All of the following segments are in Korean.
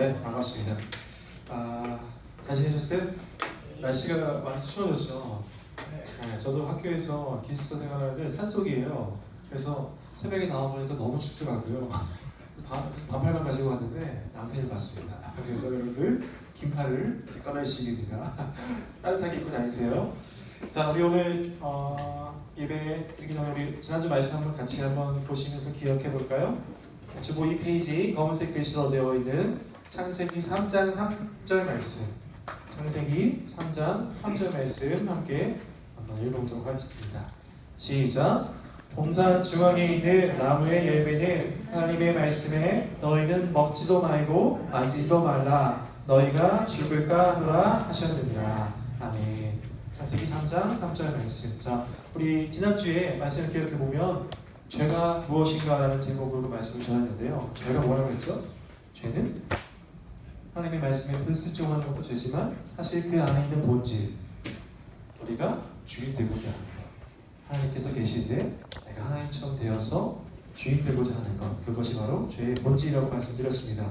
네, 반갑습니다. 잘 지내셨어요? 날씨가 많이 추워졌죠? 네, 저도 학교에서 기숙사 생활하는데 산속이에요. 그래서 새벽에 나와보니까 너무 춥더라고요. 반팔만 가지고 왔는데 남편이 봤습니다. 그래서 여러분들 긴팔을 꺼내시기입니다. 따뜻하게 입고 다니세요. 자, 우리 오늘 예배 드리기 전에 우리 지난주 말씀 한번 같이 한번 보시면서 기억해 볼까요? 주보 2페이지 검은색 글씨로 되어 있는 창세기 3장 3절 말씀, 창세기 3장 3절 말씀 함께 한번 읽어보도록 하겠습니다. 시작! 동산 중앙에 있는 나무의 열매는 하나님의 말씀에 너희는 먹지도 말고 만지지도 말라 너희가 죽을까 하노라 하셨느니라. 아멘. 창세기 3장 3절 말씀. 자, 우리 지난주에 말씀을 기억해 보면 죄가 무엇인가 라는 제목으로 말씀을 전했는데요. 죄가 뭐라고 했죠? 죄는 하나님의 말씀에 불순종하는 것도 죄지만 사실 그 안에 있는 본질, 우리가 주인 되고자 하는 것, 하나님께서 계시는데 내가 하나님처럼 되어서 주인 되고자 하는 것, 그것이 바로 죄의 본질이라고 말씀드렸습니다.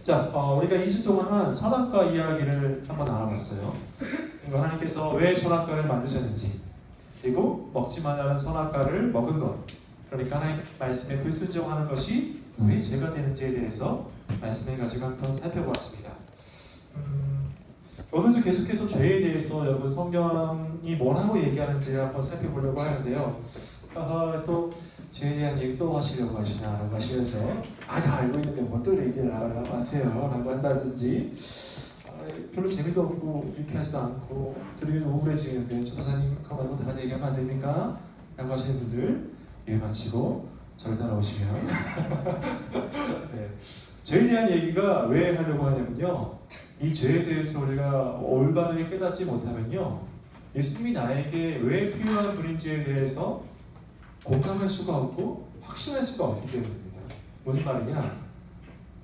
자, 우리가 2주 동안 선악과 이야기를 한번 알아봤어요. 그리고 하나님께서 왜 선악과를 만드셨는지, 그리고 먹지 말라는 선악과를 먹은 것, 그러니까 하나님 말씀에 불순종하는 것이 왜 죄가 되는지에 대해서 말씀을 가지고 한번 살펴보았습니다. 오늘도 계속해서 죄에 대해서 여러분 성경이 뭐라고 얘기하는지 한번 살펴보려고 하는데요. 또 죄에 대한 얘기 또 하시려고 하시냐라고 하시면서 다 알고 있는데 뭐 또 얘기를 하라고 하세요 라고 한다든지 별로 재미도 없고 유쾌하지도 않고 들으면 우울해지는데 저 박사님 그거 말고 다른 얘기하면 안 됩니까? 라고 하시는 분들 예배 마치고 저를 따라오시면 네. 죄에 대한 얘기가 왜 하려고 하냐면요, 이 죄에 대해서 우리가 올바르게 깨닫지 못하면요 예수님이 나에게 왜 필요한 분인지에 대해서 공감할 수가 없고 확신할 수가 없기 때문입니다. 무슨 말이냐,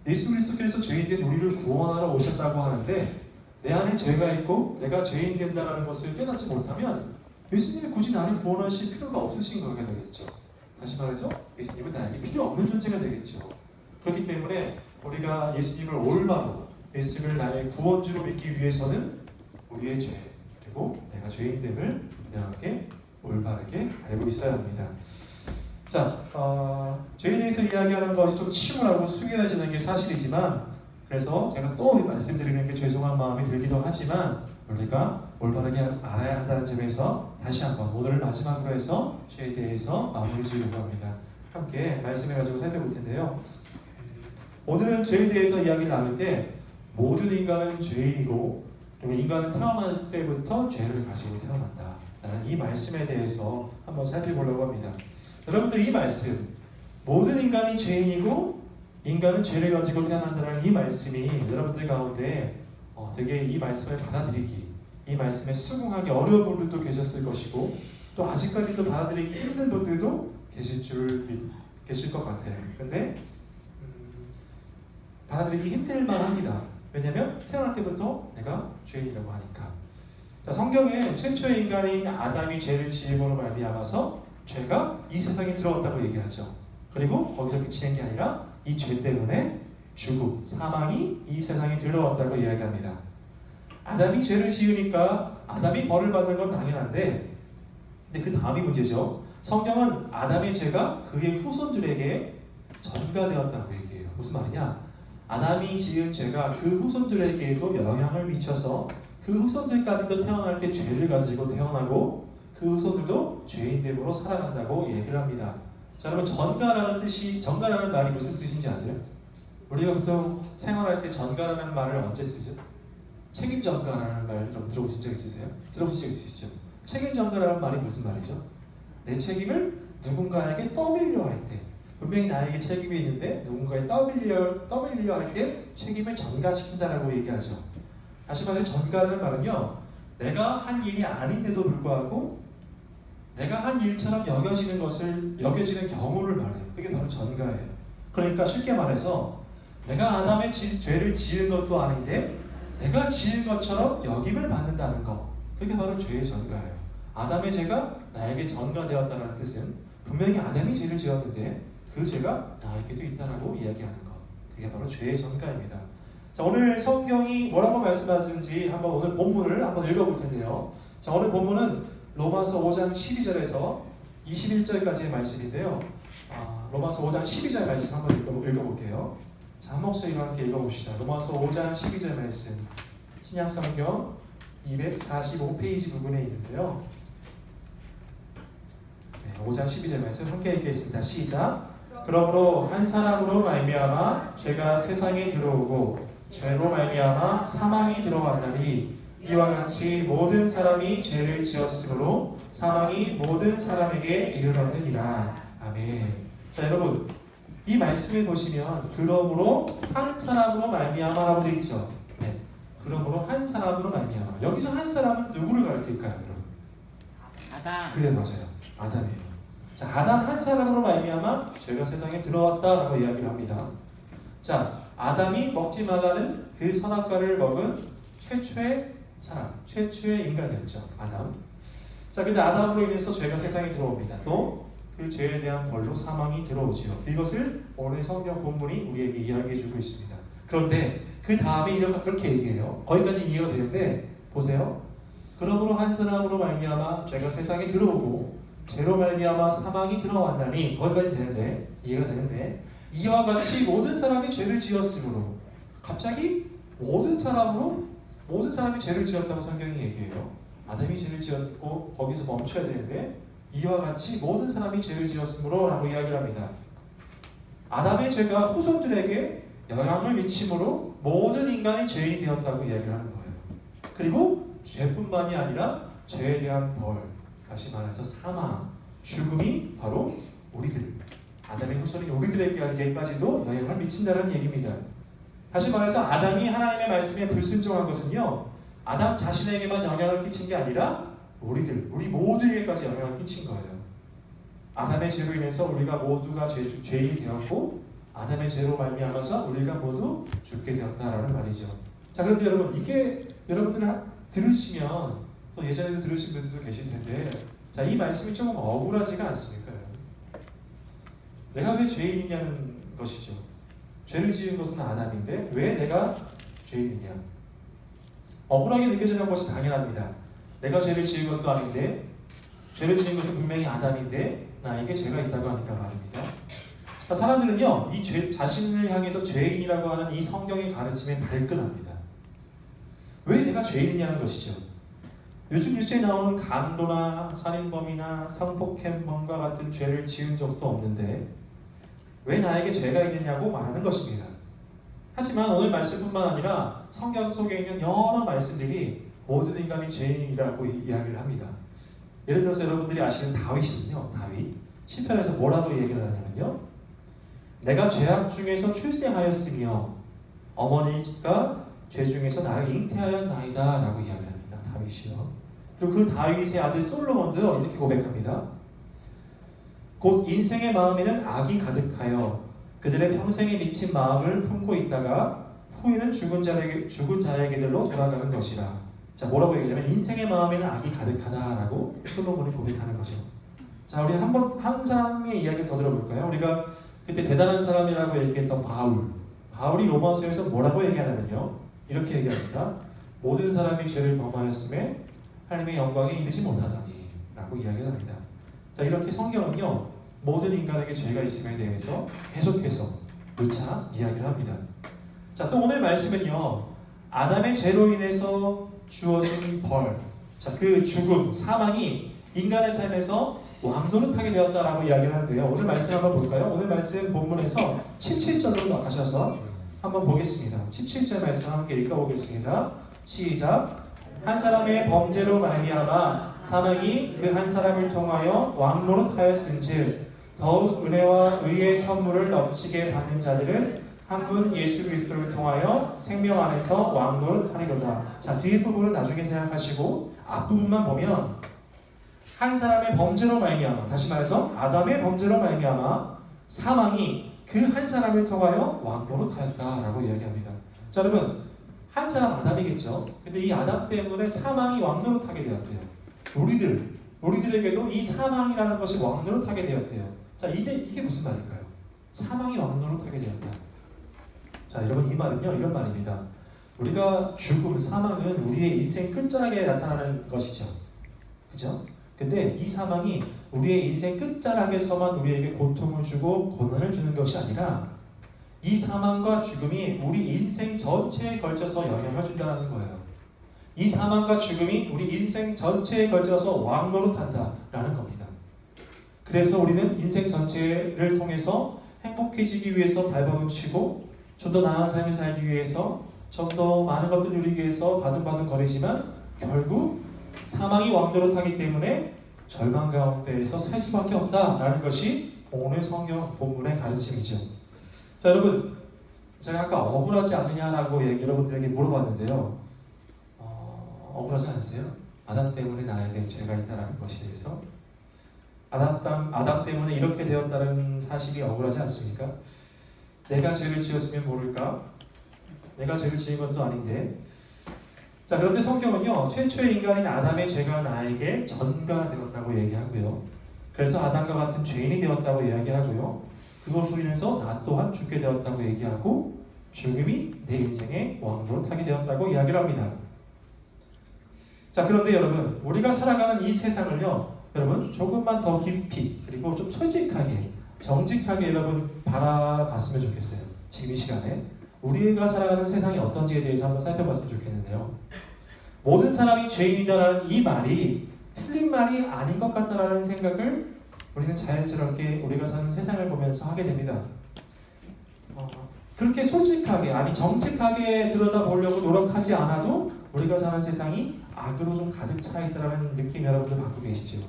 예수 그리스도께서 죄인 된 우리를 구원하러 오셨다고 하는데 내 안에 죄가 있고 내가 죄인 된다는 것을 깨닫지 못하면 예수님이 굳이 나를 구원하실 필요가 없으신 거가 되겠죠. 다시 말해서 예수님은 나에게 필요 없는 존재가 되겠죠. 그렇기 때문에 우리가 예수님을 올바로, 예수님을 나의 구원주로 믿기 위해서는 우리의 죄, 그리고 내가 죄인됨을 분명하게 올바르게 알고 있어야 합니다. 자, 죄에 대해서 이야기하는 것이 좀 침울하고 숙연해지는 게 사실이지만, 그래서 제가 또 말씀드리는 게 죄송한 마음이 들기도 하지만 우리가 올바르게 알아야 한다는 점에서 다시 한번 오늘 마지막으로 해서 죄에 대해서 마무리 지으려고 합니다. 함께 말씀해가지고 살펴볼 텐데요. 오늘은 죄에 대해서 이야기를 나눌 때 모든 인간은 죄인이고 그리고 인간은 태어날 때부터 죄를 가지고 태어난다 라는 이 말씀에 대해서 한번 살펴보려고 합니다. 여러분들 이 말씀, 모든 인간이 죄인이고 인간은 죄를 가지고 태어난다는 이 말씀이 여러분들 가운데 되게 이 말씀을 받아들이기, 이 말씀에 수긍하기 어려운 분들도 계셨을 것이고 또 아직까지도 받아들이기 힘든 분들도 계실 것 같아요. 근데 받아들이기 힘들만 합니다. 왜냐하면 태어날 때부터 내가 죄인이라고 하니까. 자, 성경에 최초의 인간인 아담이 죄를 지음으로 말미암아서 죄가 이 세상에 들어왔다고 얘기하죠. 그리고 거기서 그치는 게 아니라 이 죄 때문에 죽음, 사망이 이 세상에 들어왔다고 이야기합니다. 아담이 죄를 지으니까 아담이 벌을 받는 건 당연한데, 근데 그 다음이 문제죠. 성경은 아담의 죄가 그의 후손들에게 전가되었다고 얘기해요. 무슨 말이냐? 아담이 지은 죄가 그 후손들에게도 영향을 미쳐서 그 후손들까지도 태어날 때 죄를 가지고 태어나고 그 후손들도 죄인됨으로 살아간다고 얘기를 합니다. 자, 여러분 전가라는 말이 무슨 뜻인지 아세요? 우리가 보통 생활할 때 전가라는 말을 언제 쓰죠? 책임 전가라는 말 좀 들어보신 적 있으세요? 들어보신 적 있으시죠? 책임 전가라는 말이 무슨 말이죠? 내 책임을 누군가에게 떠밀려 할 때, 분명히 나에게 책임이 있는데 누군가에 떠밀려 할 때 책임을 전가시킨다라고 얘기하죠. 다시 말해 전가라는 말은요, 내가 한 일이 아닌데도 불구하고 내가 한 일처럼 여겨지는 경우를 말해요. 그게 바로 전가예요. 그러니까 쉽게 말해서 내가 아담의 죄를 지은 것도 아닌데 내가 지은 것처럼 여김을 받는다는 것, 그게 바로 죄의 전가예요. 아담의 죄가 나에게 전가되었다는 뜻은 분명히 아담이 죄를 지었는데 그 죄가 나에게도 있다라고 이야기하는 것, 그게 바로 죄의 전가입니다. 자, 오늘 성경이 뭐라고 말씀하시는지 한번 오늘 본문을 한번 읽어볼 텐데요. 자, 오늘 본문은 로마서 5장 12절에서 21절까지의 말씀인데요. 로마서 5장 12절 말씀 한번 읽어볼게요. 자, 한 목소리로 함께 읽어봅시다. 로마서 5장 12절 말씀, 신약성경 245페이지 부분에 있는데요. 5장 12절 말씀 함께 읽겠습니다. 시작. 그러므로 한 사람으로 말미암아 죄가 세상에 들어오고 죄로 말미암아 사망이 들어왔나니 이와 같이 모든 사람이 죄를 지었으므로 사망이 모든 사람에게 이르렀느니라. 아멘. 자, 여러분, 이 말씀을 보시면 그러므로 한 사람으로 말미암아라고 되어 있죠. 네. 그러므로 한 사람으로 말미암아. 여기서 한 사람은 누구를 가리킬까요, 여러분? 아담. 그래, 맞아요. 아담이에요. 자, 아담 한 사람으로 말미암아 죄가 세상에 들어왔다라고 이야기를 합니다. 자, 아담이 먹지 말라는 그 선악과를 먹은 최초의 사람, 최초의 인간이었죠. 아담. 자, 근데 아담으로 인해서 죄가 세상에 들어옵니다. 또 그 죄에 대한 벌로 사망이 들어오지요. 이것을 오늘 성경 본문이 우리에게 이야기해주고 있습니다. 그런데 그 다음에 그렇게 얘기해요. 거기까지 이해가 되는데 보세요. 그러므로 한 사람으로 말미암아 죄가 세상에 들어오고 죄로 말미암아 사망이 들어왔나니, 거기까지 되는데 이해가 되는데, 이와 같이 모든 사람이 죄를 지었으므로, 갑자기 모든 사람이 죄를 지었다고 성경이 얘기해요. 아담이 죄를 지었고 거기서 멈춰야 되는데, 이와 같이 모든 사람이 죄를 지었으므로 라고 이야기를 합니다. 아담의 죄가 후손들에게 영향을 미침으로 모든 인간이 죄인이 되었다고 이야기를 하는 거예요. 그리고 죄뿐만이 아니라 죄에 대한 벌, 다시 말해서 사망, 죽음이 바로 우리들, 아담의 후손인 우리들에게까지도 영향을 미친다는 얘기입니다. 다시 말해서 아담이 하나님의 말씀에 불순종한 것은요, 아담 자신에게만 영향을 끼친 게 아니라 우리 모두에게까지 영향을 끼친 거예요. 아담의 죄로 인해서 우리가 모두가 죄인이 되었고, 아담의 죄로 말미암아서 우리가 모두 죽게 되었다라는 말이죠. 자, 그런데 여러분, 이게 여러분들이 들으시면, 또 예전에도 들으신 분들도 계실 텐데, 자, 이 말씀이 조금 억울하지가 않습니까? 내가 왜 죄인이냐는 것이죠. 죄를 지은 것은 아담인데 왜 내가 죄인이냐? 억울하게 느껴지는 것이 당연합니다. 내가 죄를 지은 것도 아닌데, 죄를 지은 것은 분명히 아담인데 나에게 죄가 있다고 하니까 말입니다. 사람들은요, 이 자신을 향해서 죄인이라고 하는 이 성경의 가르침에 발끈합니다. 왜 내가 죄인이냐는 것이죠. 요즘 뉴스에 나오는 강도나 살인범이나 성폭행범과 같은 죄를 지은 적도 없는데 왜 나에게 죄가 있느냐고 말하는 것입니다. 하지만 오늘 말씀뿐만 아니라 성경 속에 있는 여러 말씀들이 모든 인간이 죄인이라고 이야기를 합니다. 예를 들어서 여러분들이 아시는 다윗이군요. 다윗 시편에서 뭐라고 얘기를 하냐면요, 내가 죄악 중에서 출생하였으며 어머니가 죄 중에서 나를 잉태하였나이다 라고 이야기를 합니다. 다윗이요. 그리고 그 다윗의 아들 솔로몬도 이렇게 고백합니다. 곧 인생의 마음에는 악이 가득하여 그들의 평생에 미친 마음을 품고 있다가 후에는 죽은 자에게들로 돌아가는 것이라. 자, 뭐라고 얘기하냐면 인생의 마음에는 악이 가득하다라고 솔로몬이 고백하는 거죠. 자, 우리 한 사람의 이야기를 더 들어볼까요? 우리가 그때 대단한 사람이라고 얘기했던 바울이 로마서에서 뭐라고 얘기하냐면요, 이렇게 얘기합니다. 모든 사람이 죄를 범하였음에 하나님의 영광에 이르지 못하다니 라고 이야기를 합니다. 자, 이렇게 성경은요, 모든 인간에게 죄가 있음에 대해서 계속해서 누차 이야기를 합니다. 자, 또 오늘 말씀은요, 아담의 죄로 인해서 주어진 벌, 자, 그 죽음, 사망이 인간의 삶에서 왕노릇하게 되었다라고 이야기를 하는데요. 오늘 말씀 한번 볼까요? 오늘 말씀 본문에서 17절로 가셔서 한번 보겠습니다. 17절 말씀 함께 읽어보겠습니다. 시작. 한 사람의 범죄로 말미암아 사망이 그 한 사람을 통하여 왕노릇하였은즉 더욱 은혜와 의의 선물을 넘치게 받는 자들은 한 분 예수 그리스도를 통하여 생명 안에서 왕노릇하리로다. 자, 뒤에 부분은 나중에 생각하시고 앞부분만 보면 한 사람의 범죄로 말미암아, 다시 말해서 아담의 범죄로 말미암아 사망이 그 한 사람을 통하여 왕노릇하였다라고 이야기합니다. 자, 여러분, 한 사람 아담이겠죠. 근데 이 아담 때문에 사망이 왕노릇하게 되었대요. 우리들에게도 이 사망이라는 것이 왕노릇하게 되었대요. 자, 이게 무슨 말일까요? 사망이 왕노릇하게 되었다. 자, 여러분 이 말은요 이런 말입니다. 우리가 죽음, 사망은 우리의 인생 끝자락에 나타나는 것이죠. 그죠? 근데 이 사망이 우리의 인생 끝자락에서만 우리에게 고통을 주고 고난을 주는 것이 아니라 이 사망과 죽음이 우리 인생 전체에 걸쳐서 영향을 준다는 거예요. 이 사망과 죽음이 우리 인생 전체에 걸쳐서 왕노릇한다라는 겁니다. 그래서 우리는 인생 전체를 통해서 행복해지기 위해서 발버둥 치고 좀 더 나은 삶을 살기 위해서 좀 더 많은 것들을 누리기 위해서 바둥바둥 거리지만 결국 사망이 왕노릇하기 때문에 절망 가운데에서 살 수밖에 없다라는 것이 오늘 성경 본문의 가르침이죠. 자, 여러분, 제가 아까 억울하지 않느냐라고 여러분들에게 물어봤는데요. 억울하지 않으세요? 아담 때문에 나에게 죄가 있다라는 것에 대해서 아담 때문에 이렇게 되었다는 사실이 억울하지 않습니까? 내가 죄를 지었으면 모를까? 내가 죄를 지은 것도 아닌데. 자, 그런데 성경은요 최초의 인간인 아담의 죄가 나에게 전가되었다고 얘기하고요. 그래서 아담과 같은 죄인이 되었다고 이야기하고요. 그것으로 인해서 나 또한 죽게 되었다고 얘기하고 죽음이 내 인생의 왕노릇하게 되었다고 이야기를 합니다. 자, 그런데 여러분 우리가 살아가는 이 세상을요 여러분 조금만 더 깊이 그리고 좀 솔직하게 정직하게 여러분 바라봤으면 좋겠어요. 지금 이 시간에 우리가 살아가는 세상이 어떤지에 대해서 한번 살펴봤으면 좋겠는데요. 모든 사람이 죄인이다라는 이 말이 틀린 말이 아닌 것 같다라는 생각을 우리는 자연스럽게 우리가 사는 세상을 보면서 하게 됩니다. 그렇게 솔직하게 아니 정직하게 들여다보려고 노력하지 않아도 우리가 사는 세상이 악으로 좀 가득 차 있다라는 느낌 여러분들 받고 계시죠?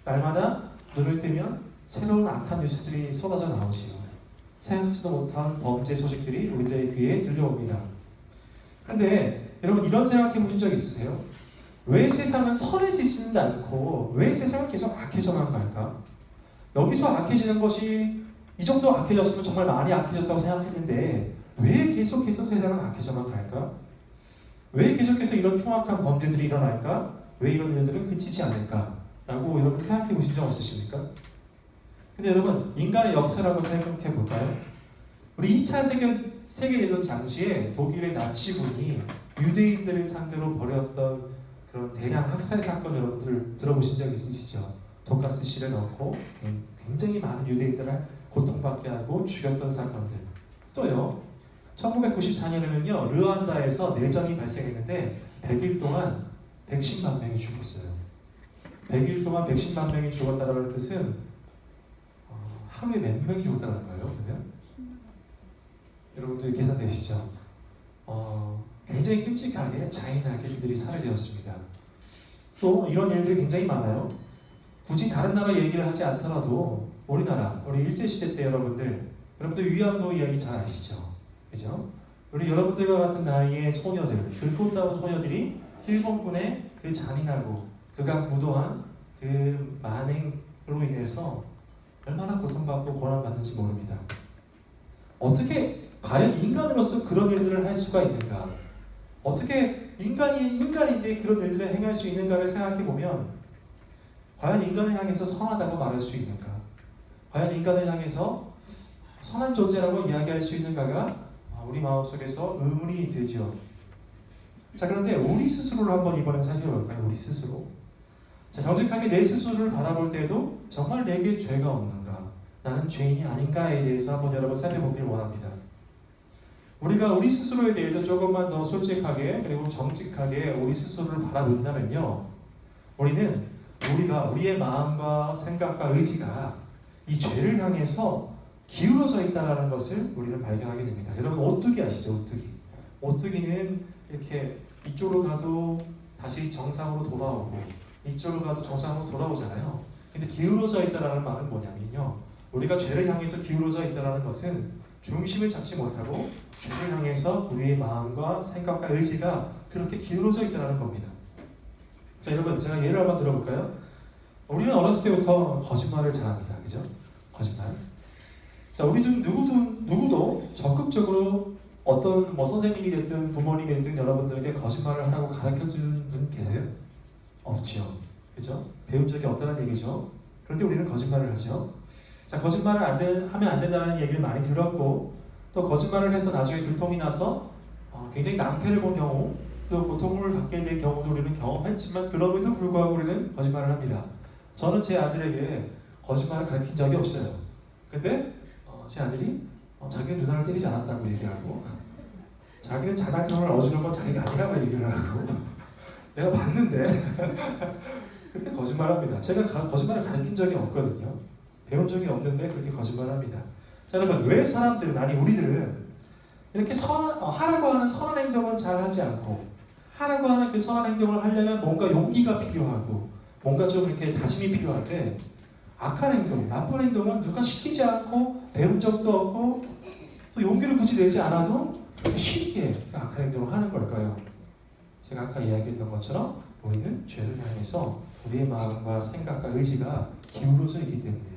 날마다 눈을 뜨면 새로운 악한 뉴스들이 쏟아져 나오지요. 생각지도 못한 범죄 소식들이 우리들의 귀에 들려옵니다. 그런데 여러분 이런 생각해 보신 적 있으세요? 왜 세상은 선해지지는 않고 왜 세상은 계속 악해져만 갈까? 여기서 악해지는 것이 이 정도 악해졌으면 정말 많이 악해졌다고 생각했는데 왜 계속해서 세상은 악해져만 갈까? 왜 계속해서 이런 흉악한 범죄들이 일어날까? 왜 이런 일들은 그치지 않을까? 라고 여러분 생각해 보신 적 없으십니까? 근데 여러분 인간의 역사라고 생각해 볼까요? 우리 2차 세계대전 당시에 독일의 나치군이 유대인들을 상대로 벌였던 그런 대량 학살 사건 여러분들 들어보신 적 있으시죠? 독가스실에 넣고 굉장히 많은 유대인들을 고통받게 하고 죽였던 사건들. 또요 1994년에는요 르완다에서 내전이 발생했는데 100일 동안 110만 명이 죽었어요. 100일 동안 110만 명이 죽었다는 뜻은 하루에 몇 명이 죽었다는 거예요? 그러면? 여러분들 계산되시죠? 굉장히 끔찍하게 잔인하게 그들이 살해되었습니다. 또 이런 일들이 굉장히 많아요. 굳이 다른 나라 얘기를 하지 않더라도 우리나라, 우리 일제시대 때 여러분들 위안부 이야기 잘 아시죠? 그죠? 우리 여러분들과 같은 나이의 소녀들, 불꽃다운 소녀들이 일본군의 그 잔인하고 극악무도한 그 만행으로 인해서 얼마나 고통받고 고난받는지 모릅니다. 어떻게 과연 인간으로서 그런 일들을 할 수가 있는가? 어떻게 인간인데 그런 일들을 행할 수 있는가를 생각해 보면 과연 인간을 향해서 선하다고 말할 수 있는가? 과연 인간을 향해서 선한 존재라고 이야기할 수 있는가가 우리 마음속에서 의문이 되죠. 자, 그런데 우리 스스로를 한번 이번엔 살펴볼까요? 우리 스스로. 자, 정직하게 내 스스로를 바라볼 때도 정말 내게 죄가 없는가? 나는 죄인이 아닌가에 대해서 한번 여러분 살펴보길 원합니다. 우리가 우리 스스로에 대해서 조금만 더 솔직하게 그리고 정직하게 우리 스스로를 바라본다면요, 우리의 마음과 생각과 의지가 이 죄를 향해서 기울어져 있다는 것을 우리는 발견하게 됩니다. 여러분 오뚜기 아시죠? 오뚜기는 이렇게 이쪽으로 가도 다시 정상으로 돌아오고 이쪽으로 가도 정상으로 돌아오잖아요. 근데 기울어져 있다는 말은 뭐냐면요, 우리가 죄를 향해서 기울어져 있다는 것은 중심을 잡지 못하고 죄를 향해서 우리의 마음과 생각과 의지가 그렇게 기울어져 있다는 겁니다. 자, 여러분 제가 예를 한번 들어볼까요? 우리는 어렸을 때부터 거짓말을 잘합니다. 그죠? 거짓말. 자, 우리 중 누구도 적극적으로 어떤 선생님이 됐든 부모님이 됐든 여러분들에게 거짓말을 하라고 가르쳐주는 분 계세요? 없죠. 그죠? 배운 적이 없다는 얘기죠. 그런데 우리는 거짓말을 하죠. 자, 거짓말을 하면 안 된다는 얘기를 많이 들었고, 또 거짓말을 해서 나중에 들통이 나서 굉장히 낭패를 본 경우, 또 고통을 받게 된 경우도 우리는 경험했지만 그럼에도 불구하고 우리는 거짓말을 합니다. 저는 제 아들에게 거짓말을 가르친 적이 없어요. 근데 제 아들이 자기는 누나를 때리지 않았다고 얘기하고, 자기는 장난감을 어지러운 건 자기가 아니라고 얘기를 하고, 내가 봤는데 그렇게 거짓말합니다. 제가 거짓말을 가르친 적이 없거든요. 배운 적이 없는데 그렇게 거짓말합니다. 자, 여러분, 왜 사람들은, 아니 우리들은 이렇게 하라고 하는 선한 행동은 잘 하지 않고, 하라고 하는 그 선한 행동을 하려면 뭔가 용기가 필요하고 뭔가 좀 이렇게 다짐이 필요한데, 악한 행동, 나쁜 행동은 누가 시키지 않고 배운 적도 없고 또 용기를 굳이 내지 않아도 쉽게 그 악한 행동을 하는 걸까요? 제가 아까 이야기했던 것처럼 우리는 죄를 향해서 우리의 마음과 생각과 의지가 기울어져 있기 때문이에요.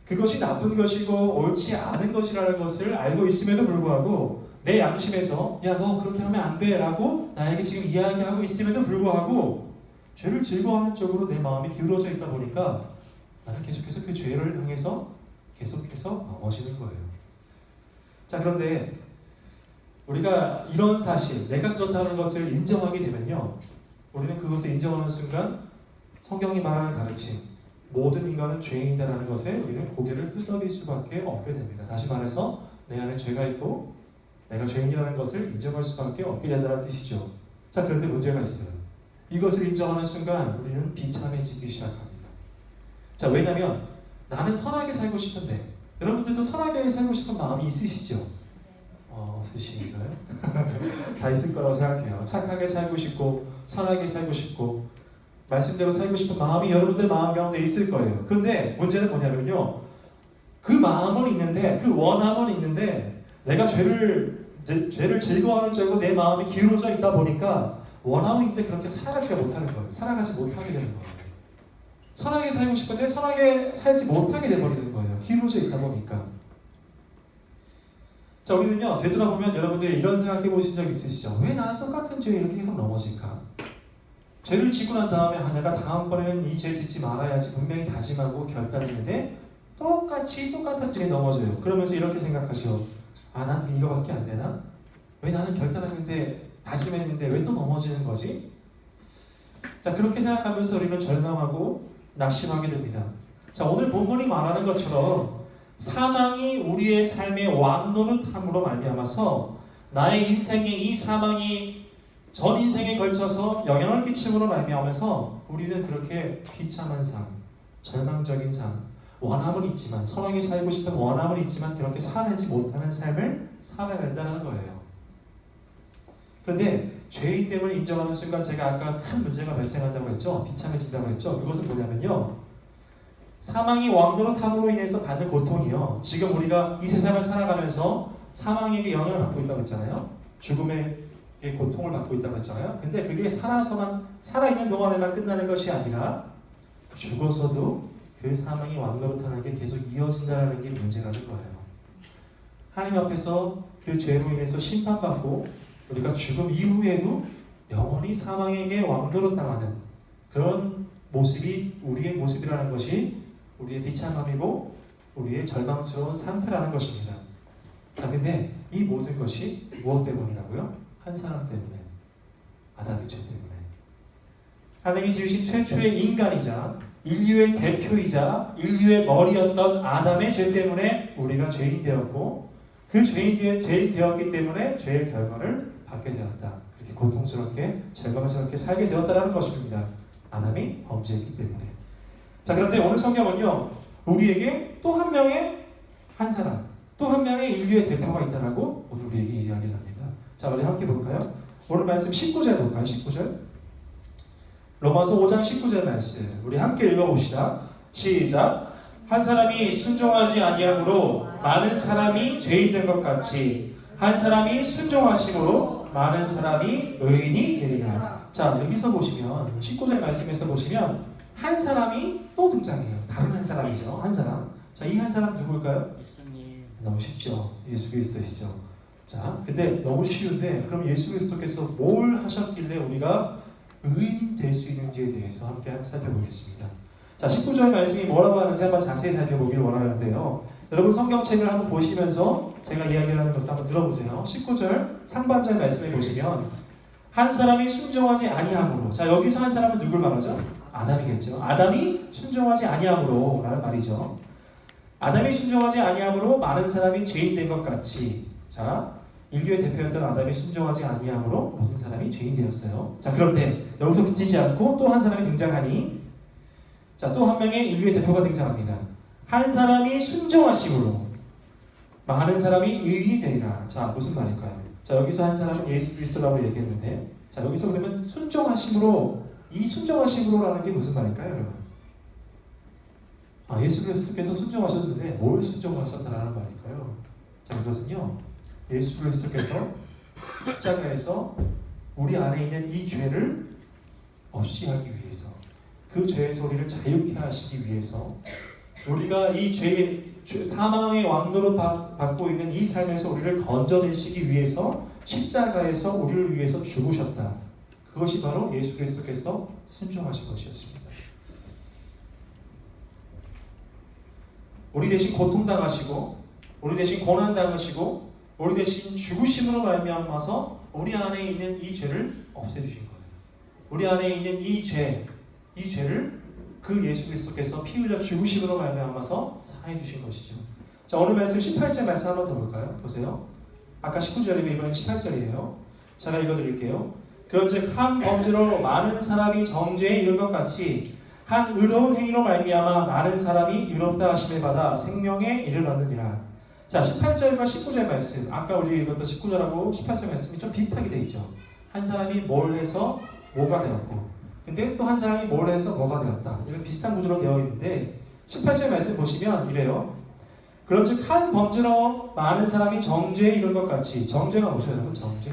그것이 나쁜 것이고 옳지 않은 것이라는 것을 알고 있음에도 불구하고 내 양심에서 야, 너 그렇게 하면 안 돼 라고 나에게 지금 이야기하고 있음에도 불구하고 죄를 즐거워하는 쪽으로 내 마음이 기울어져 있다 보니까 나는 계속해서 그 죄를 향해서 계속해서 넘어지는 거예요. 자, 그런데 우리가 이런 사실, 내가 그렇다는 것을 인정하게 되면요, 우리는 그것을 인정하는 순간 성경이 말하는 가르침, 모든 인간은 죄인이다라는 것에 우리는 고개를 끄덕일 수밖에 없게 됩니다. 다시 말해서 내 안에 죄가 있고 내가 죄인이라는 것을 인정할 수밖에 없게 된다는 뜻이죠. 자, 그런데 문제가 있어요. 이것을 인정하는 순간 우리는 비참해지기 시작합니다. 자, 왜냐하면 나는 선하게 살고 싶은데, 여러분들도 선하게 살고 싶은 마음이 있으시죠? 없으신가요? 다 있을 거라고 생각해요. 착하게 살고 싶고 선하게 살고 싶고 말씀대로 살고 싶은 마음이 여러분들 마음 가운데 있을 거예요. 근데 문제는 뭐냐면요, 그 마음은 있는데, 그 원함은 있는데 내가 죄를 즐거워하는 쪽으로 내 마음이 기울어져 있다 보니까 원함은 있는데 그렇게 살아가지 못하는 거예요. 살아가지 못하게 되는 거예요. 선하게 살고 싶은데 선하게 살지 못하게 돼버리는 거예요. 기울어져 있다 보니까. 자, 우리는요, 되돌아보면 여러분들이 이런 생각해 보신 적 있으시죠? 왜 나는 똑같은 죄에 이렇게 계속 넘어질까? 죄를 지고 난 다음에 내가 다음번에는 이 죄 짓지 말아야지 분명히 다짐하고 결단했는데 똑같은 죄에 넘어져요. 그러면서 이렇게 생각하죠. 아, 난 이거밖에 안 되나? 왜 나는 결단했는데, 다짐했는데 왜 또 넘어지는 거지? 자, 그렇게 생각하면서 우리는 절망하고 낙심하게 됩니다. 자, 오늘 본문이 말하는 것처럼 사망이 우리의 삶의 왕노릇함으로 말미암아서 나의 인생에 이 사망이 전 인생에 걸쳐서 영향을 끼침으로 말미암아서 우리는 그렇게 비참한 삶, 절망적인 삶, 원함은 있지만, 선하게 살고 싶은 원함은 있지만 그렇게 살아내지 못하는 삶을 살아낸다는 거예요. 그런데 죄인 때문에 인정하는 순간 제가 아까 큰 문제가 발생한다고 했죠. 비참해진다고 했죠. 그것은 뭐냐면요, 사망이 왕노릇함으로 인해서 받는 고통이요, 지금 우리가 이 세상을 살아가면서 사망에게 영향을 받고 있다고 했잖아요. 죽음의 고통을 받고 있다고 했잖아요. 근데 그게 살아있는 동안에만 끝나는 것이 아니라 죽어서도 그 사망이 왕노릇하는 게 계속 이어진다는 게 문제라는 거예요. 하나님 앞에서 그 죄로 인해서 심판받고 우리가 죽음 이후에도 영원히 사망에게 왕노릇당하는 그런 모습이 우리의 모습이라는 것이 우리의 비참함이고 우리의 절망스러운 상태라는 것입니다. 자, 근데 이 모든 것이 무엇 때문이라고요? 한 사람 때문에, 아담의 죄 때문에. 하나님이 지으신 최초의 인간이자 인류의 대표이자 인류의 머리였던 아담의 죄 때문에 우리가 죄인 되었고, 그 죄인 되었기 때문에 죄의 결과를 받게 되었다. 그렇게 고통스럽게 절망스럽게 살게 되었다는 것입니다. 아담이 범죄했기 때문에. 자, 그런데 오늘 성경은요, 우리에게 또 한 명의 한 사람, 또 한 명의 인류의 대표가 있다라고 오늘 우리에게 이야기를 합니다. 자, 우리 함께 볼까요? 오늘 말씀 19절 볼까요? 19절. 로마서 5장 19절 말씀 우리 함께 읽어봅시다. 시작. 한 사람이 순종하지 아니함으로 많은 사람이 죄인 된 것 같이 한 사람이 순종하심으로 많은 사람이 의인이 되리라. 자, 여기서 보시면 19절 말씀에서 보시면 한 사람이 또 등장해요. 다른 한 사람이죠. 한 사람. 자, 이 한 사람 누굴까요? 예수님. 너무 쉽죠. 예수 그리스도시죠. 자, 근데 너무 쉬운데 그럼 예수 그리스도께서 뭘 하셨길래 우리가 의인 될 수 있는지에 대해서 함께 살펴보겠습니다. 자, 19절 말씀이 뭐라고 하는지 한번 자세히 살펴보길 원하는데요. 여러분 성경책을 한번 보시면서 제가 이야기를 하는 것을 한번 들어보세요. 19절 상반절 말씀에 보시면 한 사람이 순종하지 아니함으로, 자 여기서 한 사람은 누굴 말하죠? 아담이겠죠. 아담이 순종하지 아니함으로 라는 말이죠. 아담이 순종하지 아니함으로 많은 사람이 죄인 된 것 같이, 자 인류의 대표였던 아담이 순종하지 아니함으로 모든 사람이 죄인 되었어요. 자 그런데 여기서 그치지 않고 또 한 사람이 등장하니, 자 또 한 명의 인류의 대표가 등장합니다. 한 사람이 순종하심으로 많은 사람이 의인이 되리라. 자 무슨 말일까요? 자 여기서 한 사람은 예수 그리스도라고 얘기했는데, 자 여기서 그러면 순종하심으로, 이 순종하심으로라는 게 무슨 말일까요, 여러분? 예수 그리스도께서 순종하셨는데 뭘 순종하셨다라는 말일까요? 자 이것은요, 예수 그리스도께서 십자가에서 우리 안에 있는 이 죄를 없이 하기 위해서, 그 죄에서 우리를 자유케 하시기 위해서, 우리가 이 죄의 사망의 왕노릇 받고 있는 이 삶에서 우리를 건져내시기 위해서 십자가에서 우리를 위해서 죽으셨다. 그것이 바로 예수 그리스도께서 순종하신 것이었습니다. 우리 대신 고통당하시고, 우리 대신 고난당하시고, 우리 대신 죽으심으로 말미암아서 우리 안에 있는 이 죄를 없애주신 거예요. 우리 안에 있는 이 죄를 그 예수 그리스도께서 피 흘려 죽으심으로 말미암아서 사해 주신 것이죠. 자 오늘 말씀 18절 말씀 한번 더 볼까요? 보세요. 아까 19절이고 이번엔 18절이에요. 제가 읽어드릴게요. 그런즉 한 범죄로 많은 사람이 정죄에 이른 것 같이 한 의로운 행위로 말미암아 많은 사람이 의롭다 하심을 받아 생명에 이르렀느니라. 자 18절과 19절 말씀, 아까 우리 읽었던 19절하고 18절 말씀이 좀 비슷하게 되어 있죠. 한 사람이 뭘 해서 뭐가 되었고, 근데 또 한 사람이 뭘 해서 뭐가 되었다. 이런 비슷한 구조로 되어 있는데 18절 말씀 보시면 이래요. 그런즉 한 범죄로 많은 사람이 정죄에 이른 것 같이, 정죄가 뭐죠 여러분? 정죄?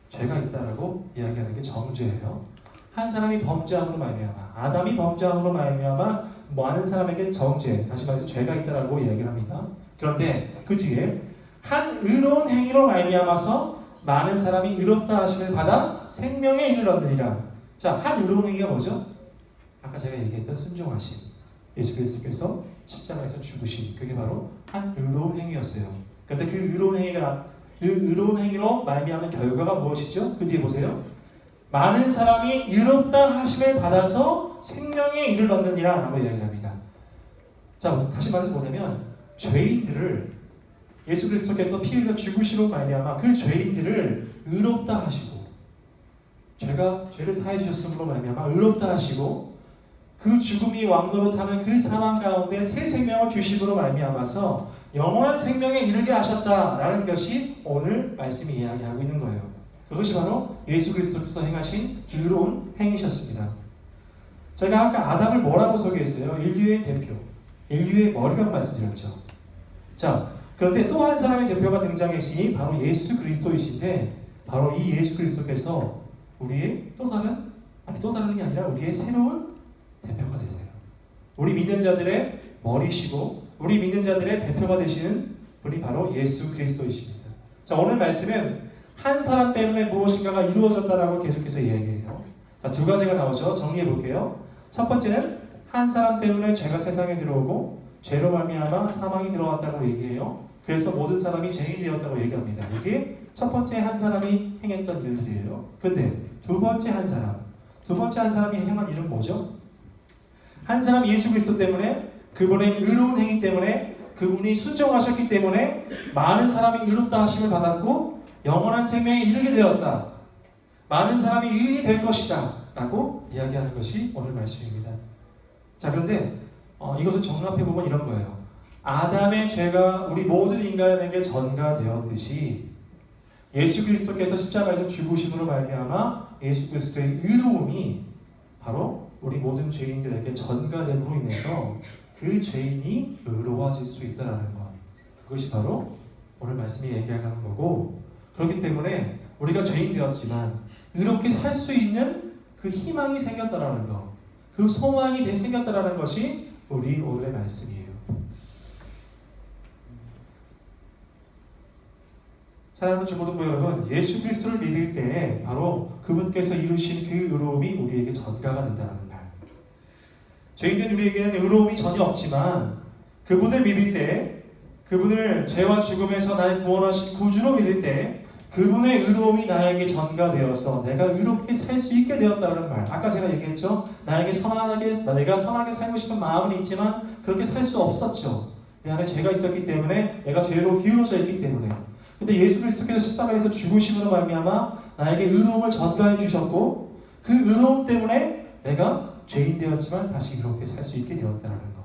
죄가 있다라고 이야기하는 게 정죄예요. 한 사람이 범죄함으로 말미암아, 아담이 범죄함으로 말미암아 많은 사람에게 정죄, 다시 말해서 죄가 있다라고 이야기를 합니다. 그런데 그 뒤에 한 의로운 행위로 말미암아서 많은 사람이 의롭다 하심을 받아 생명에 이르렀느니라. 자, 한 의로운 행위가 뭐죠? 아까 제가 얘기했던 순종하심, 예수 그리스도께서 십자가에서 죽으신, 그게 바로 한 의로운 행위였어요. 그런데 그 의로운 행위로 말미암은 결과가 무엇이죠? 그 뒤에 보세요. 많은 사람이 의롭다 하심을 받아서 생명에 이르렀느니라 라고 이야기합니다. 자, 다시 말해서 뭐냐면 죄인들을 예수 그리스도께서 피 흘려 죽으시로 말미암아 그 죄인들을 의롭다 하시고, 죄를 사해 주셨음으로 말미암아 의롭다 하시고, 그 죽음이 왕노릇하는 그 사망 가운데 새 생명을 주심으로 말미암아서 영원한 생명에 이르게 하셨다라는 것이 오늘 말씀이 이야기하고 있는 거예요. 그것이 바로 예수 그리스도께서 행하신 의로운 행위셨습니다. 제가 아까 아담을 뭐라고 소개했어요? 인류의 대표, 인류의 머리라고 말씀드렸죠. 자, 그런데 또 한 사람의 대표가 등장했으니 바로 예수 그리스도이신데, 바로 이 예수 그리스도께서 우리의 또 다른 게 아니라 우리의 새로운 대표가 되세요. 우리 믿는 자들의 머리시고 우리 믿는 자들의 대표가 되시는 분이 바로 예수 그리스도이십니다. 자, 오늘 말씀은 한 사람 때문에 무엇인가가 이루어졌다라고 계속해서 이야기해요. 자, 두 가지가 나오죠. 정리해 볼게요. 첫 번째는 한 사람 때문에 죄가 세상에 들어오고 죄로 말미암아 사망이 들어왔다고 얘기해요. 그래서 모든 사람이 죄인이 되었다고 얘기합니다. 이게 첫 번째 한 사람이 행했던 일들이에요. 근데 두 번째 한 사람이 행한 일은 뭐죠? 한 사람 예수 그리스도 때문에, 그분의 의로운 행위 때문에, 그분이 순종하셨기 때문에 많은 사람이 의롭다 하심을 받았고 영원한 생명에 이르게 되었다. 많은 사람이 의인이 될 것이다 라고 이야기하는 것이 오늘 말씀입니다. 자, 그런데 이것을 종합해보면 이런 거예요. 아담의 죄가 우리 모든 인간에게 전가되었듯이 예수 그리스도께서 십자가에서 죽으심으로 말미암아 예수 그리스도의 의로움이 바로 우리 모든 죄인들에게 전가됨으로 인해서 그 죄인이 의로워질 수 있다는 것, 그것이 바로 오늘 말씀이 얘기하는 거고, 그렇기 때문에 우리가 죄인 되었지만 이렇게 살 수 있는 그 희망이 생겼다라는 것, 그 소망이 생겼다라는 것이 우리 오늘의 말씀이에요. 사랑하는 주보등부 여러분, 예수 그리스도를 믿을 때 바로 그분께서 이루신 그 의로움이 우리에게 전가가 된다는 말. 죄인된 우리에게는 의로움이 전혀 없지만 그분을 믿을 때, 그분을 죄와 죽음에서 나를 구원하신 구주로 믿을 때 그분의 의로움이 나에게 전가되어서 내가 의롭게 살 수 있게 되었다는 말. 아까 제가 얘기했죠. 내가 선하게 살고 싶은 마음은 있지만 그렇게 살 수 없었죠. 내 안에 죄가 있었기 때문에, 내가 죄로 기울어져 있기 때문에. 근데 예수 그리스도께서 십자가에서 죽으심으로 말미암아 나에게 의로움을 전가해 주셨고, 그 의로움 때문에 내가 죄인 되었지만 다시 이렇게 살 수 있게 되었다는 것.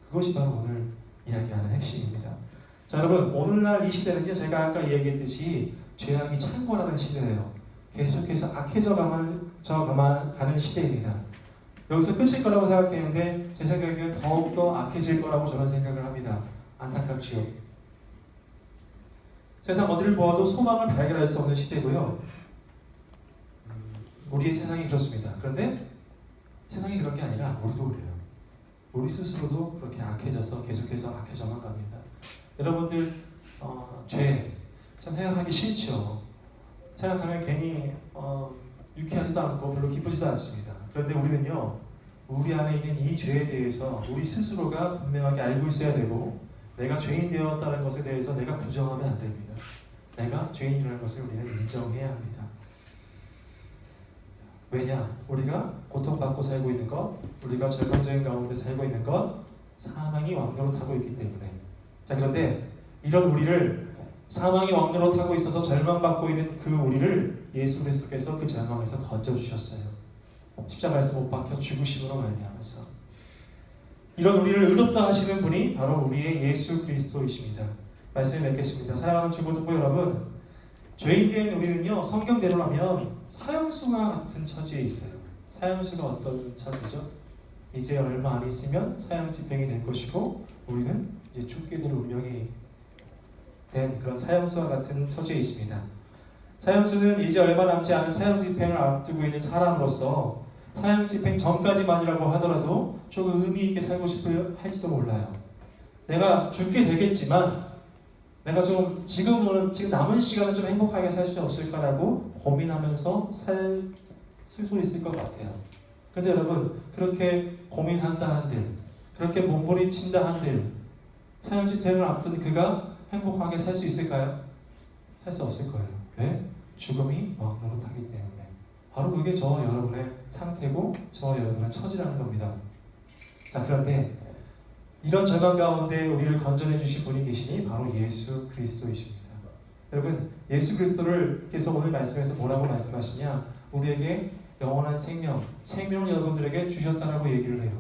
그것이 바로 오늘 이야기하는 핵심입니다. 자, 여러분, 오늘날 이 시대는요, 제가 아까 이야기했듯이 죄악이 창궐하는 시대예요. 계속해서 악해져 가는 시대입니다. 여기서 끝일 거라고 생각했는데 제 생각에는 더욱더 악해질 거라고 저는 생각을 합니다. 안타깝지요. 세상 어디를 보아도 소망을 발견할 수 없는 시대고요. 우리의 세상이 그렇습니다. 그런데 세상이 그런 게 아니라 우리도 그래요. 우리 스스로도 그렇게 악해져서 계속해서 악해져만 갑니다. 여러분들 죄 참 생각하기 싫죠. 생각하면 괜히 유쾌하지도 않고 별로 기쁘지도 않습니다. 그런데 우리는요, 우리 안에 있는 이 죄에 대해서 우리 스스로가 분명하게 알고 있어야 되고, 내가 죄인 되었다는 것에 대해서 내가 부정하면 안 됩니다. 내가 죄인이라는 것을 우리는 인정해야 합니다. 왜냐? 우리가 고통받고 살고 있는 것, 우리가 절망적인 가운데 살고 있는 것, 사망이 왕노릇하고 있기 때문에. 자, 그런데 이런 우리를, 사망이 왕노릇하고 있어서 절망받고 있는 그 우리를 예수 그리스도께서 그 절망에서 건져주셨어요. 십자가에서 못 박혀 죽으심으로 말미암아서. 이런 우리를 의롭다 하시는 분이 바로 우리의 예수 그리스도이십니다. 말씀을 맺겠습니다. 사랑하는 주부듣고 여러분, 죄인된 우리는요, 성경대로라면 사형수와 같은 처지에 있어요. 사형수가 어떤 처지죠? 이제 얼마 안 있으면 사형집행이 될 것이고, 우리는 이제 죽게 될 운명이 된 그런 사형수와 같은 처지에 있습니다. 사형수는 이제 얼마 남지 않은 사형집행을 앞두고 있는 사람으로서 사형집행 전까지만이라고 하더라도 조금 의미 있게 살고 싶어 할지도 몰라요. 내가 죽게 되겠지만 내가 지금 남은 시간은 좀 행복하게 살 수 없을까라고 고민하면서 살 수 있을 것 같아요. 근데 여러분, 그렇게 고민한다 한들, 그렇게 몸부림친다 한들 사형집행을 앞둔 그가 행복하게 살 수 있을까요? 살 수 없을 거예요. 왜? 죽음이 왕노릇하기 때문에. 바로 그게 저와 여러분의 상태고 저와 여러분의 처지라는 겁니다. 자, 그런데 이런 절망 가운데 우리를 건져내 주신 분이 계시니 바로 예수 그리스도이십니다. 여러분, 예수 그리스도를 계속 오늘 말씀에서 뭐라고 말씀하시냐? 우리에게 영원한 생명을 여러분들에게 주셨다라고 얘기를 해요.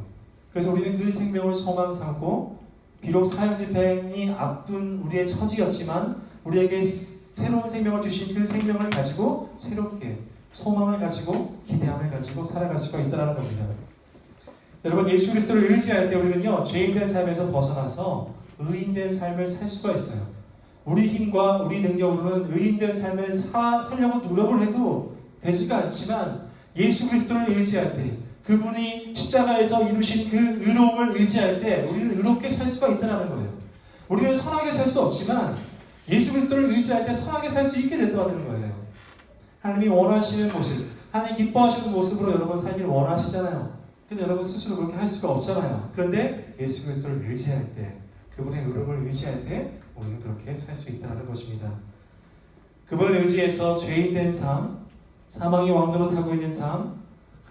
그래서 우리는 그 생명을 소망 삼고, 비록 사형집행이 앞둔 우리의 처지였지만 우리에게 새로운 생명을 주신 그 생명을 가지고 새롭게 소망을 가지고 기대함을 가지고 살아갈 수가 있다는 겁니다. 여러분, 예수 그리스도를 의지할 때 우리는요, 죄인된 삶에서 벗어나서 의인된 삶을 살 수가 있어요. 우리 힘과 우리 능력으로는 의인된 삶을 살려고 노력을 해도 되지가 않지만 예수 그리스도를 의지할 때, 그분이 십자가에서 이루신 그 의로움을 의지할 때 우리는 의롭게 살 수가 있다는 거예요. 우리는 선하게 살 수 없지만 예수 그리스도를 의지할 때 선하게 살 수 있게 된다는 거예요. 하나님이 원하시는 모습, 하나님 기뻐하시는 모습으로 여러분 살기를 원하시잖아요. 근데 여러분 스스로 그렇게 할 수가 없잖아요. 그런데 예수 그리스도를 의지할 때, 그분의 의로움을 의지할 때 우리는 그렇게 살 수 있다는 것입니다. 그분을 의지해서 죄인된 삶, 사망이 왕노릇하고 있는 삶,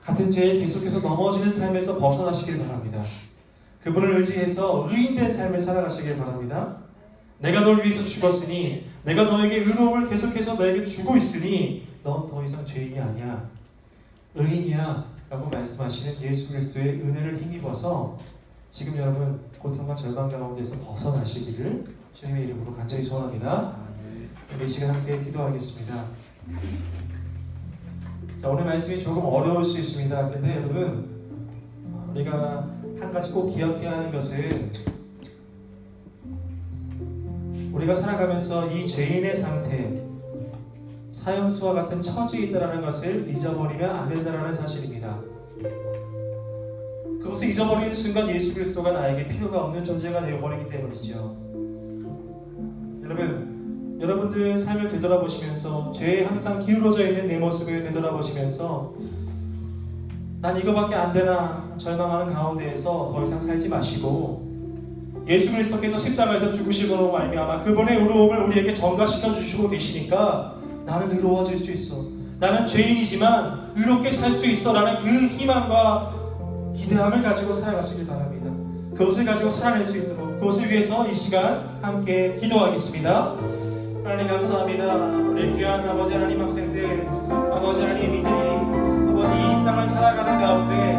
같은 죄에 계속해서 넘어지는 삶에서 벗어나시길 바랍니다. 그분을 의지해서 의인된 삶을 살아가시길 바랍니다. 내가 널 위해서 죽었으니, 내가 너에게 의로움을 계속해서 너에게 주고 있으니 넌 더 이상 죄인이 아니야, 의인이야 라고 말씀하시는 예수 그리스도의 은혜를 힘입어서 지금 여러분 고통과 절망 가운데서 벗어나시기를 주님의 이름으로 간절히 소원합니다. 이 시간 함께 기도하겠습니다. 자, 오늘 말씀이 조금 어려울 수 있습니다. 근데 여러분, 우리가 한 가지 꼭 기억해야 하는 것은, 우리가 살아가면서 이 죄인의 상태, 사형수와 같은 처지에 있다는 것을 잊어버리면 안 된다는 사실입니다. 그것을 잊어버리는 순간 예수 그리스도가 나에게 필요가 없는 존재가 되어버리기 때문이죠. 여러분들의 삶을 되돌아보시면서, 죄에 항상 기울어져 있는 내 모습을 되돌아보시면서 난 이거밖에 안 되나 절망하는 가운데에서 더 이상 살지 마시고 예수 그리스도께서 십자가에서 죽으시고 말미암아 그분의 의로움을 우리에게 전가시켜 주시고 계시니까 나는 의로워질 수 있어. 나는 죄인이지만 의롭게 살 수 있어 라는 그 희망과 기대함을 가지고 살아가시길 바랍니다. 그것을 가지고 살아낼 수 있도록 그것을 위해서 이 시간 함께 기도하겠습니다. 하나님 감사합니다. 우리 귀한 아버지 하나님 학생들, 아버지 하나님 이들이 아버지 이 땅을 살아가는 가운데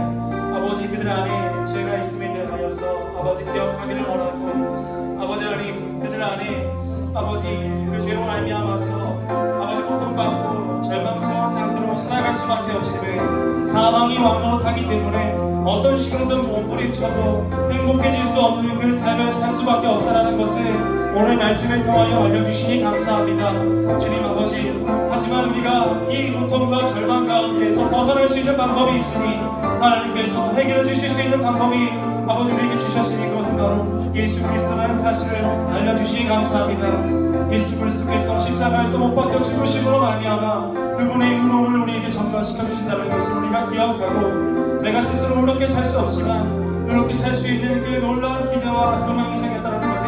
아버지 그들 안에 죄가 있음에 대하여서 아버지 기억하기를 원하고 아버지 하나님 그들 안에 아버지 그 죄로 말미암아서 아버지 고통받고 절망스러운 상태로 살아갈 수밖에 없음에 사망이 왕노릇하기 때문에 어떤 식으로든 몸부림쳐도 행복해질 수 없는 그 삶을 살 수밖에 없다는 것을 오늘 말씀을 통하여 알려주시니 감사합니다. 주님 아버지, 하지만 우리가 이 고통과 절망 가운데에서 벗어날 수 있는 방법이 있으니 하나님께서 해결해 주실 수 있는 방법이 아버지 우리에게 주셨으니 그것은 바로 예수 그리스도라는 사실을 알려주시니 감사합니다. 예수 그리스도께서 십자가에서 못 박혀 죽으심으로 말미암아 그분의 의로움을 우리에게 전가시켜 주신다는 것을 우리가 기억하고 내가 스스로 의롭게 살 수 없지만 의롭게 살 수 있는 그 놀라운 기대와 소망이 생겼다는 것에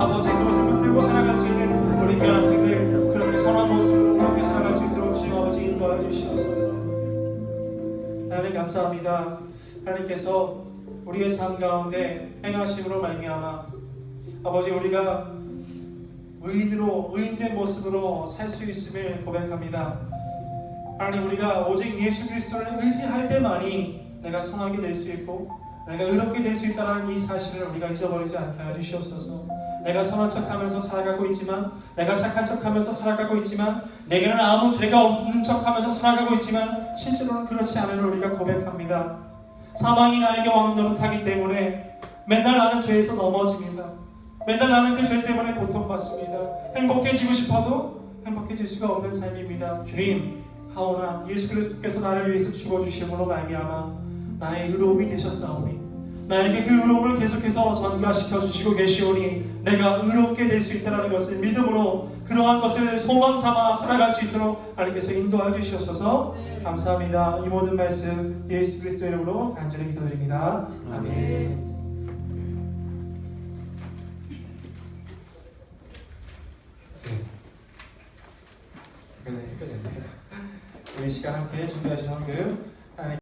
아버지 그것을 붙들고 살아갈 수 있는 우리 귀한 학생들 그렇게 선한 모습으로 그렇게 살아갈 수 있도록 주님 아버지 인도하여 주시옵소서. 하나님 감사합니다. 하나님께서 우리의 삶 가운데 행하심으로 말미암아 아버지 우리가 의인으로 의인된 모습으로 살 수 있음을 고백합니다. 하나님 우리가 오직 예수 그리스도를 의지할 때만이 내가 선하게 될 수 있고 내가 의롭게 될 수 있다는 이 사실을 우리가 잊어버리지 않게 하여 주시옵소서. 내가 선한 척하면서 살아가고 있지만 내가 착한 척하면서 살아가고 있지만 내게는 아무 죄가 없는 척하면서 살아가고 있지만 실제로는 그렇지 않음을 우리가 고백합니다. 사망이 나에게 왕노릇하기 때문에 맨날 나는 죄에서 넘어집니다. 맨날 나는 그 죄 때문에 고통받습니다. 행복해지고 싶어도 행복해질 수가 없는 삶입니다. 주님 하오나 예수 그리스도께서 나를 위해서 죽어주심으로 말미암아 나의 의로움이 되셨사오니 나에게 그 의로움을 계속해서 전가시켜 주시고 계시오니 내가 의롭게 될 수 있다는 것을 믿음으로 그러한 것을 소망 삼아 살아갈 수 있도록 하나님께서 인도하여 주시옵소서. 감사합니다. 이 모든 말씀 예수 그리스도의 이름으로 간절히 기도드립니다. 아멘. 네, 우리 시간 함께 준비하신 한글